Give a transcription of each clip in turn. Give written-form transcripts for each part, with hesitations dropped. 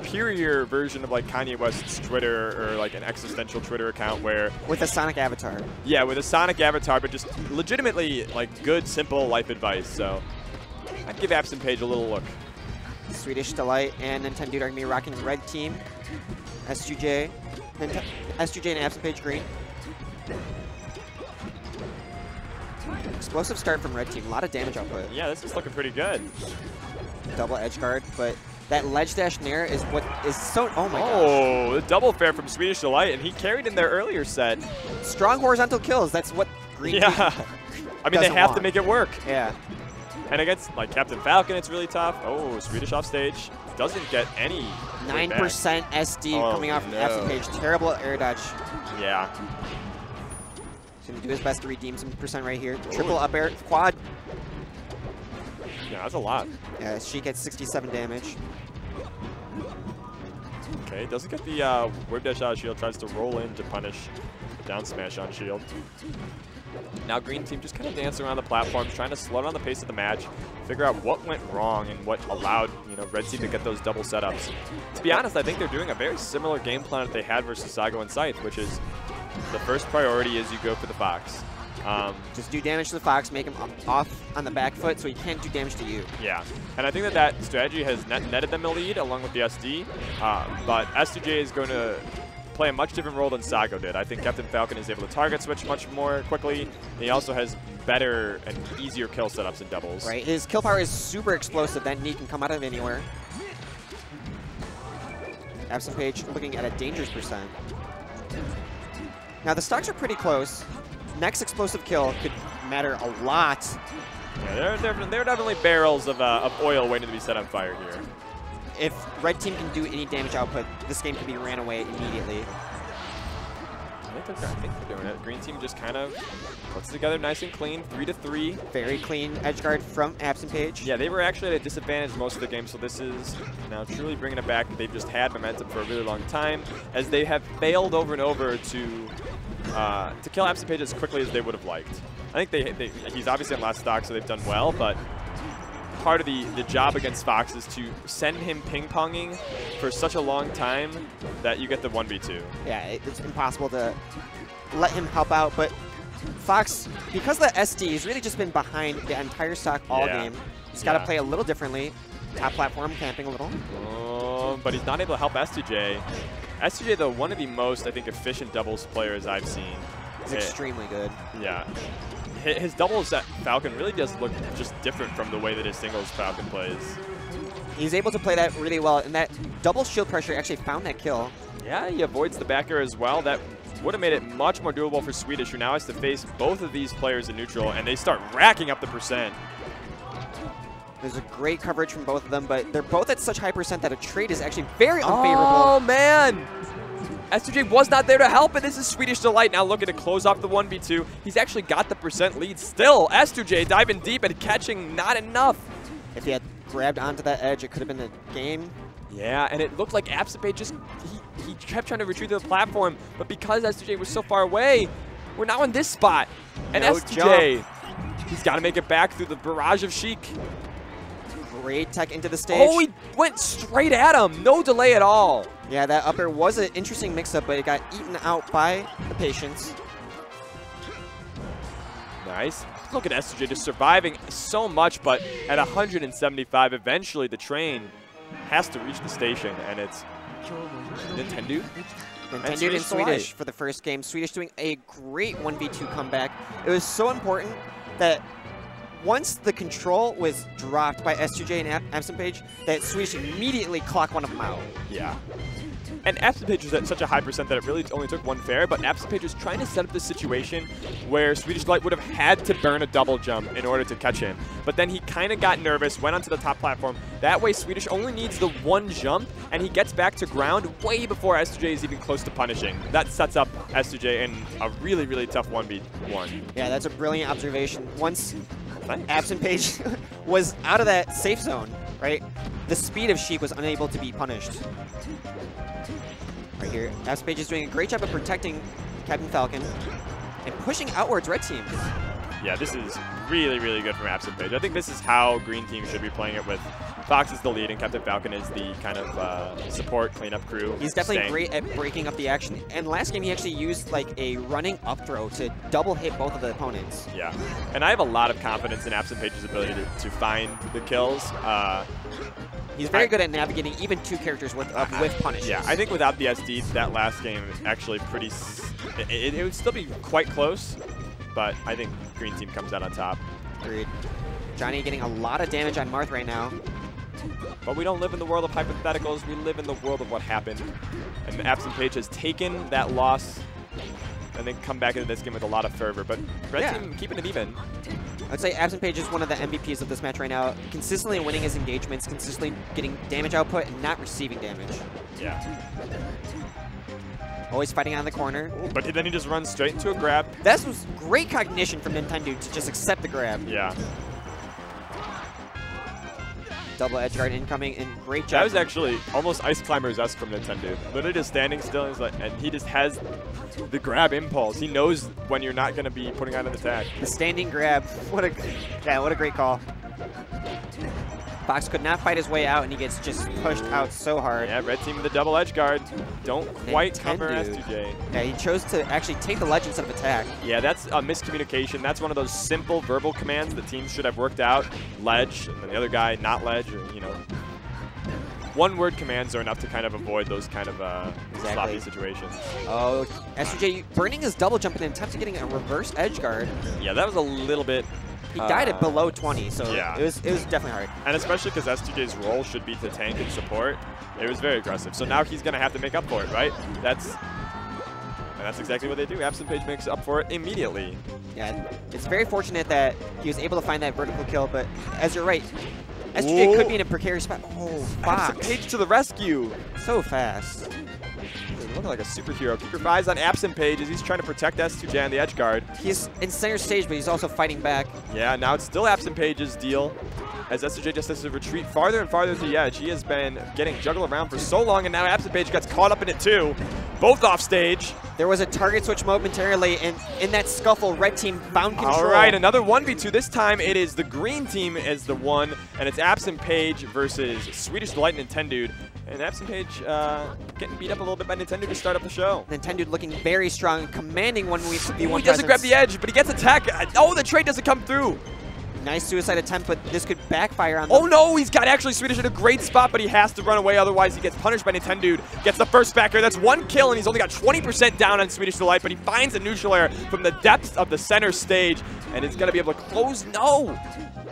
superior version of like Kanye West's Twitter or like an existential Twitter account where with a Sonic avatar. Yeah, with a Sonic avatar, but just legitimately like good, simple life advice. So I'd give AbsentPage a little look. Swedish Delight and Nintendude are going to be rocking red team. S2J, S2J and AbsentPage green. Explosive start from red team. A lot of damage output. Yeah, this is looking pretty good. Double edge guard, but that ledge dash nair is what is so. Oh my gosh. Oh, the double fair from Swedish Delight, and he carried in their earlier set. Strong horizontal kills. That's what green team I mean, they have to make it work. Yeah. And against like Captain Falcon, it's really tough. Oh, Swedish off stage. Doesn't get any. 9% SD coming out from AbsentPage. Terrible air dodge. Yeah. He's going to do his best to redeem some percent right here. Triple up air, quad. Yeah, that's a lot. Yeah, she gets 67 damage. Okay, doesn't get the whip dash out of shield. Tries to roll in to punish the down smash on shield. Now green team just kind of dancing around the platforms, trying to slow down the pace of the match, figure out what went wrong and what allowed red team to get those double setups. To be honest, I think they're doing a very similar game plan that they had versus Sago and Scythe, which is the first priority is you go for the Fox. Just do damage to the Fox, make him off on the back foot so he can't do damage to you. Yeah, and I think that strategy has netted them a lead along with the SD, but S2J is going to play a much different role than Sago did. I think Captain Falcon is able to target switch much more quickly. He also has better and easier kill setups in doubles. Right, his kill power is super explosive. That knee can come out of anywhere. AbsentPage looking at a dangerous percent. Now the stocks are pretty close. Next explosive kill could matter a lot. Yeah, they're definitely barrels of oil waiting to be set on fire here. If red team can do any damage output, this game can be ran away immediately. I think they're doing it. Green team just kind of puts it together nice and clean, 3-3. Very clean edge guard from AbsentPage. Yeah, they were actually at a disadvantage most of the game, so this is now truly bringing it back. They've just had momentum for a really long time, as they have failed over and over to kill AbsentPage as quickly as they would have liked. I think he's obviously on last stock, so they've done well, but part of the job against Fox is to send him ping-ponging for such a long time that you get the 1v2. Yeah, it's impossible to let him help out, but Fox, because of the SD, he's really just been behind the entire stock all game. He's got to play a little differently. Top platform, camping a little. But he's not able to help S2J. S2J, though, one of the most, I think, efficient doubles players I've seen. He's extremely good. Yeah. His doubles at Falcon really does look just different from the way that his singles Falcon plays. He's able to play that really well, and that double shield pressure actually found that kill. Yeah, he avoids the back air as well. That would have made it much more doable for Swedish, who now has to face both of these players in neutral, and they start racking up the percent. There's a great coverage from both of them, but they're both at such high percent that a trade is actually very unfavorable. Oh, man! S2J was not there to help, and this is Swedish Delight now looking to close off the 1v2. He's actually got the percent lead still. S2J diving deep and catching not enough. If he had grabbed onto that edge, it could have been the game. Yeah, and it looked like AbsentPage just, he kept trying to retreat to the platform, but because S2J was so far away, we're now in this spot. And no S2J, he's got to make it back through the barrage of Sheik. Great tech into the stage. Oh, he went straight at him. No delay at all. Yeah, that up air was an interesting mix-up, but it got eaten out by the patience. Nice. Look at S2J just surviving so much, but at 175, eventually the train has to reach the station, and it's Nintendude. Nintendude and Swedish for the first game. Swedish doing a great 1v2 comeback. It was so important that once the control was dropped by S2J and AbsentPage, that Swedish immediately clocked one of them out. Yeah. And AbsentPage was at such a high percent that it really only took one fair, but AbsentPage was trying to set up this situation where Swedish Delight would have had to burn a double jump in order to catch him. But then he kind of got nervous, went onto the top platform. That way Swedish only needs the one jump, and he gets back to ground way before S2J is even close to punishing. That sets up S2J in a really, really tough 1v1. Yeah, that's a brilliant observation. Once AbsentPage was out of that safe zone, right, the speed of Sheik was unable to be punished. Right here, AbsentPage is doing a great job of protecting Captain Falcon and pushing outwards red team. Yeah, this is really, really good from AbsentPage. I think this is how green team should be playing it with Fox is the lead, and Captain Falcon is the kind of support cleanup crew. He's definitely great at breaking up the action. And last game, he actually used like a running up throw to double hit both of the opponents. Yeah, and I have a lot of confidence in AbsentPage's ability to find the kills. He's very good at navigating even 2 characters with punishes. Yeah, I think without the SD, that last game is actually pretty. It would still be quite close, but I think Green Team comes out on top. Agreed. Johnny getting a lot of damage on Marth right now. But we don't live in the world of hypotheticals. We live in the world of what happened. And AbsentPage has taken that loss and then come back into this game with a lot of fervor. But Red Team keeping it even. I'd say AbsentPage is one of the MVPs of this match right now. Consistently winning his engagements, consistently getting damage output, and not receiving damage. Yeah. Always fighting on the corner. Ooh, but then he just runs straight into a grab. That was great cognition from Nintendude to just accept the grab. Yeah. Double edge guard incoming, and great job. That was actually almost Ice Climbers-esque from Nintendude. Literally just standing still, and he just has the grab impulse. He knows when you're not going to be putting on an attack. The standing grab. What a great call. Fox could not fight his way out, and he gets just pushed out so hard. Yeah, Red Team with the double edge guard. Don't quite cover S2J. Yeah, he chose to actually take the ledge instead of attack. Yeah, that's a miscommunication. That's one of those simple verbal commands that teams should have worked out. Ledge, and then the other guy not ledge, or, you know. One-word commands are enough to kind of avoid those kind of sloppy situations. Oh, S2J burning his double jump in an attempt to getting a reverse edge guard. Yeah, that was a little bit... He died at below 20, so yeah. it was definitely hard. And especially because S2J's role should be to tank and support, it was very aggressive. So now he's going to have to make up for it, right? That's exactly what they do. AbsentPage makes up for it immediately. Yeah, it's very fortunate that he was able to find that vertical kill, but as you're right, S2J could be in a precarious spot. Oh, Fox. AbsentPage to the rescue. So fast. Looking like a superhero. Keep your eyes on AbsentPage as he's trying to protect S2J on the edge guard. He's in center stage, but he's also fighting back. Yeah, now it's still AbsentPage's deal as S2J just has to retreat farther and farther to the edge. He has been getting juggled around for so long, and now AbsentPage gets caught up in it too. Both off stage. There was a target switch momentarily, and in that scuffle, Red Team found control. All right, another 1v2. This time it is the Green Team as the one, and it's AbsentPage versus Swedish Delight Nintendude. And AbsentPage getting beat up a little bit by Nintendude to start up the show. Nintendude looking very strong, commanding 1v1 He doesn't grab the edge, but he gets attack. Oh, the trade doesn't come through. Nice suicide attempt, but this could backfire on them. Oh no, he's got actually Swedish in a great spot, but he has to run away, otherwise he gets punished by Nintendude. Gets the first backer. That's 1 kill, and he's only got 20% down on Swedish Delight, but he finds a neutral air from the depths of the center stage, and is going to be able to close. No!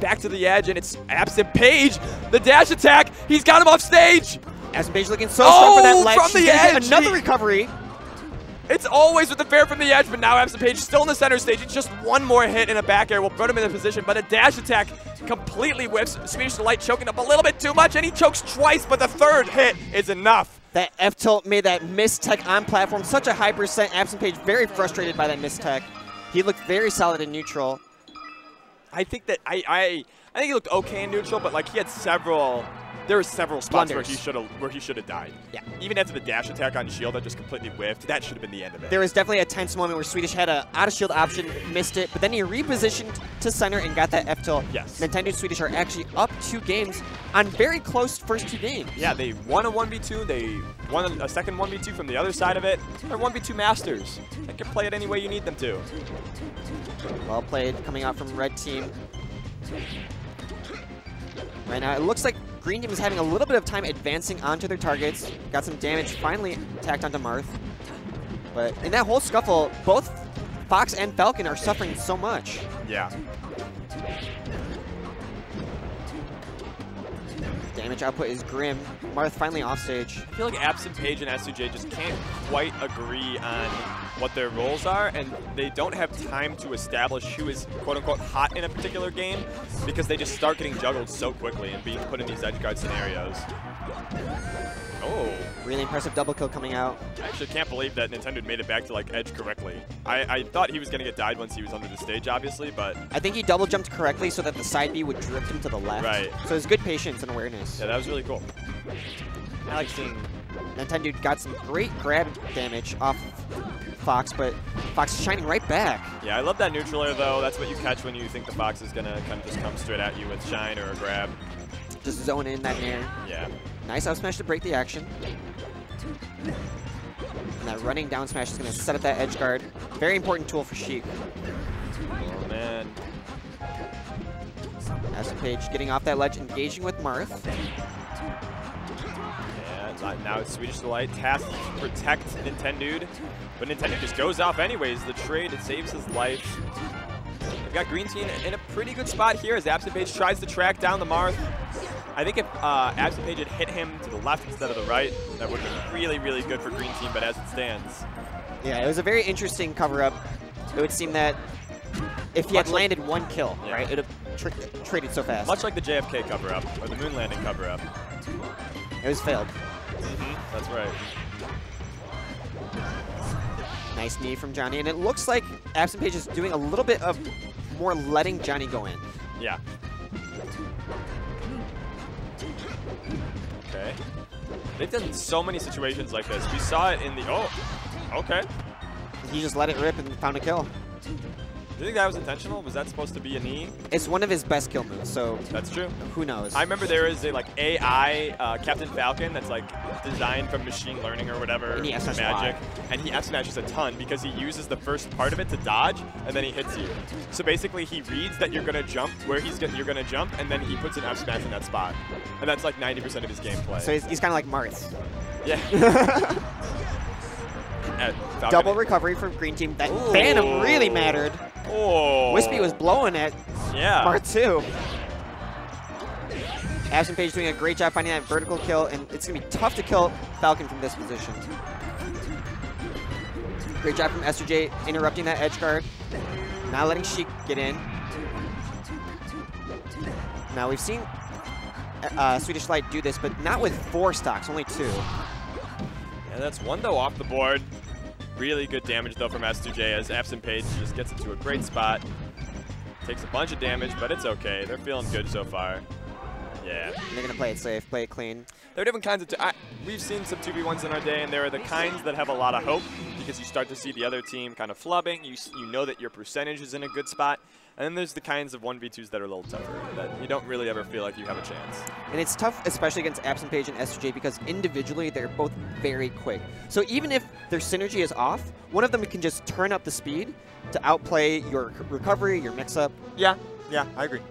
Back to the edge, and it's AbsentPage. The dash attack. He's got him off stage. AbsentPage looking so strong for that ledge. From the edge. Another recovery. It's always with the fair from the edge, but now AbsentPage still in the center stage. It's just one more hit in a back air will put him in the position, but a dash attack completely whips. Swedish Delight choking up a little bit too much, and he chokes twice, but the third hit is enough. That F-tilt made that miss tech on platform such a high percent. AbsentPage very frustrated by that miss tech. He looked very solid in neutral. I think that I think he looked okay in neutral, but like he had several. There were several spots where he should have died. Yeah. Even after the dash attack on shield that just completely whiffed, that should have been the end of it. There was definitely a tense moment where Swedish had an out of shield option, missed it, but then he repositioned to center and got that F-tilt. Yes. Nintendo and Swedish are actually up 2 games on very close first 2 games. Yeah, they won a 1v2. They won a second 1v2 from the other side of it. They're 1v2 masters. They can play it any way you need them to. Well played, coming out from Red Team. Right now, it looks like Green Team is having a little bit of time advancing onto their targets. Got some damage finally tacked onto Marth. But in that whole scuffle, both Fox and Falcon are suffering so much. Yeah. Damage output is grim. Marth finally off stage. I feel like AbsentPage and S2J just can't quite agree on what their roles are, and they don't have time to establish who is quote-unquote hot in a particular game because they just start getting juggled so quickly and being put in these edge guard scenarios. Oh. Really impressive double kill coming out. I actually can't believe that Nintendude made it back to like edge correctly. I thought he was going to get died once he was under the stage, obviously, but... I think he double jumped correctly so that the side B would drift him to the left. Right. So it's good patience and awareness. Yeah, that was really cool. I like seeing Nintendude got some great grab damage off Fox, but Fox is shining right back. Yeah, I love that neutral air, though. That's what you catch when you think the Fox is going to kind of just come straight at you with shine or a grab. Just zone in that nair. Yeah. Nice up smash to break the action. And that running down smash is going to set up that edge guard. Very important tool for Sheik. Oh, man. AbsentPage getting off that ledge, engaging with Marth. Yeah, now it's Swedish Delight tasked to protect Nintendude, but Nintendude just goes off anyways. The trade, it saves his life. We've got Green Team in a pretty good spot here as AbsentPage tries to track down the Marth. I think if AbsentPage had hit him to the left instead of the right, that would have been really, really good for Green Team, but as it stands. Yeah, it was a very interesting cover-up. It would seem that if he had landed one kill, right, it would have traded so fast. Much like the JFK cover-up, or the moon landing cover-up. It was failed. That's right. Nice knee from Johnny, and it looks like AbsentPage is doing a little bit of more letting Johnny go in. Yeah. Okay. They've done so many situations like this. We saw it in the... Oh, okay. He just let it rip and found a kill. Do you think that was intentional? Was that supposed to be a knee? It's one of his best kill moves, so... That's true. Who knows? I remember there is a, like, AI Captain Falcon that's, like, designed from machine learning or whatever. And he magic. And he F-smashes a ton because he uses the first part of it to dodge, and then he hits you. So basically, he reads that you're going to jump where you're going to jump, and then he puts an F-smash in that spot. And that's, like, 90% of his gameplay. So he's kind of like Marth. Yeah. Double recovery from Green Team. That Phantom really mattered. Oh. Wispy was blowing at Marth too. AbsentPage doing a great job finding that vertical kill, and it's going to be tough to kill Falcon from this position. Great job from S2J interrupting that edge guard. Not letting Sheik get in. Now we've seen Swedish Delight do this, but not with 4 stocks, only 2. Yeah, that's one though off the board. Really good damage though from S2J as AbsentPage just gets into a great spot. Takes a bunch of damage, but it's okay. They're feeling good so far. Yeah. And they're going to play it safe, play it clean. There are different kinds of... we've seen some 2v1s in our day, and there are the kinds that have a lot of hope because you start to see the other team kind of flubbing. You know that your percentage is in a good spot. And then there's the kinds of 1v2s that are a little tougher, that you don't really ever feel like you have a chance. And it's tough, especially against AbsentPage and S2J, because individually they're both very quick. So even if their synergy is off, one of them can just turn up the speed to outplay your recovery, your mix-up. Yeah, I agree.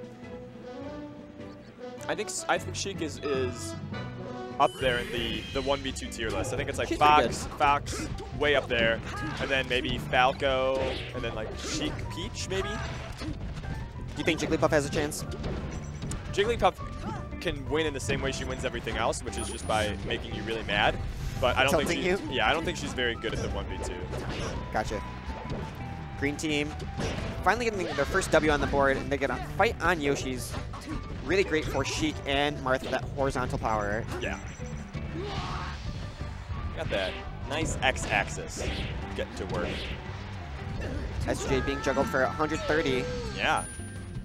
I think Sheik is up there in the 1v2 tier list. I think it's like Fox, way up there, and then maybe Falco, and then like Sheik Peach, maybe? Do you think Jigglypuff has a chance? Jigglypuff can win in the same way she wins everything else, which is just by making you really mad. But I don't think I don't think she's very good at the 1v2. Gotcha. Green Team finally getting their first W on the board, and they're gonna fight on Yoshi's. Really great for Sheik and Marth with that horizontal power. Yeah. Got that nice X-axis getting to work. S2J being juggled for 130. Yeah.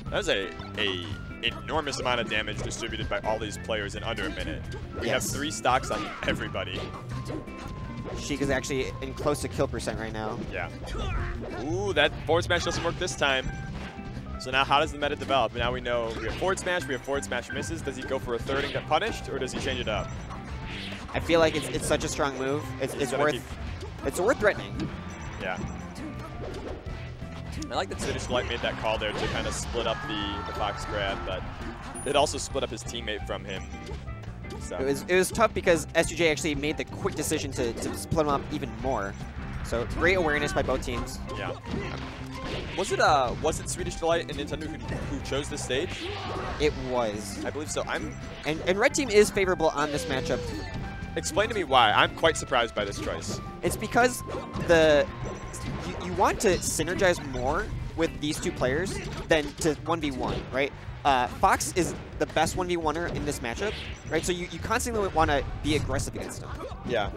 That was a enormous amount of damage distributed by all these players in under a minute. We have 3 stocks on everybody. Sheik is actually in close to kill percent right now. Yeah. Ooh, that forward smash doesn't work this time. So now how does the meta develop? Now we know we have forward smash misses. Does he go for a third and get punished, or does he change it up? I feel like it's such a strong move. It's worth threatening. Yeah. I like that Swedish Delight made that call there to kind of split up the Fox grab, but it also split up his teammate from him. So. It was tough because S2J actually made the quick decision to split him up even more. So great awareness by both teams. Yeah. Was it Swedish Delight and Nintendude who chose this stage? It was. I believe so. And Red Team is favorable on this matchup. Explain to me why. I'm quite surprised by this choice. It's because you want to synergize more with these 2 players than to 1v1, right? Fox is the best 1v1er in this matchup, right? So you constantly want to be aggressive against him. Yeah.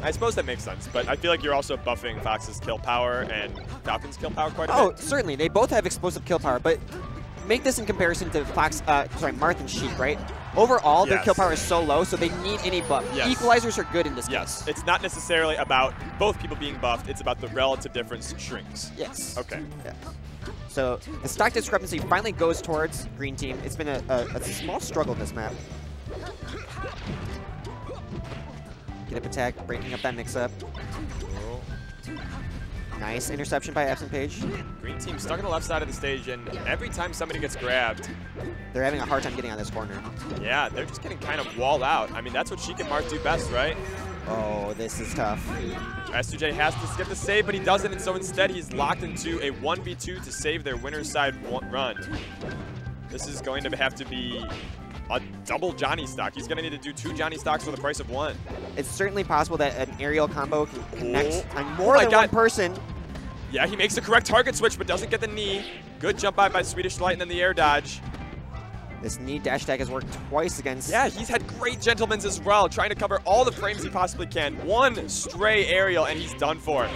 I suppose that makes sense, but I feel like you're also buffing Fox's kill power and Falcon's kill power quite a bit. Oh, certainly. They both have explosive kill power, but make this in comparison to Marth and Sheik, right? Overall, their kill power is so low, so they need any buff. Yes. Equalizers are good in this case. It's not necessarily about both people being buffed. It's about the relative difference shrinks. Yes. Okay. Yeah. So the stock discrepancy finally goes towards green team. It's been a small struggle this map. Get up attack, breaking up that mix-up. Nice interception by AbsentPage. Green team stuck on the left side of the stage, and every time somebody gets grabbed, they're having a hard time getting out of this corner. Yeah, they're just getting kind of walled out. I mean, that's what Sheik and Marth do best, right? Oh, this is tough. S2J has to get the save, but he doesn't, and so instead he's locked into a 1v2 to save their winner's side run. This is going to have to be a double Johnny stock. He's going to need to do 2 Johnny stocks for the price of 1. It's certainly possible that an aerial combo can connect on more than one person. Yeah, he makes the correct target switch, but doesn't get the knee. Good jump by Swedish Delight, and then the air dodge. This knee dash attack has worked twice against... Yeah, he's had great gentlemans as well, trying to cover all the frames he possibly can. One stray aerial, and he's done for.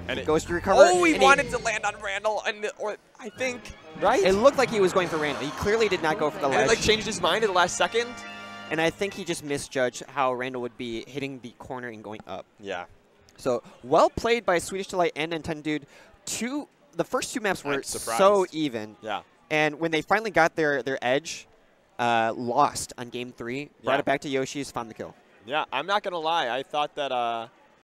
And it goes to recover. Oh, he wanted to land on Randall, or I think, right? It looked like he was going for Randall. He clearly did not go for the ledge. And it, like, changed his mind at the last second. And I think he just misjudged how Randall would be hitting the corner and going up. Yeah. So, well played by Swedish Delight and Nintendude. The first 2 maps were so even. Yeah. And when they finally got their edge, lost on game 3, brought it back to Yoshi's, found the kill. Yeah, I'm not going to lie. I thought that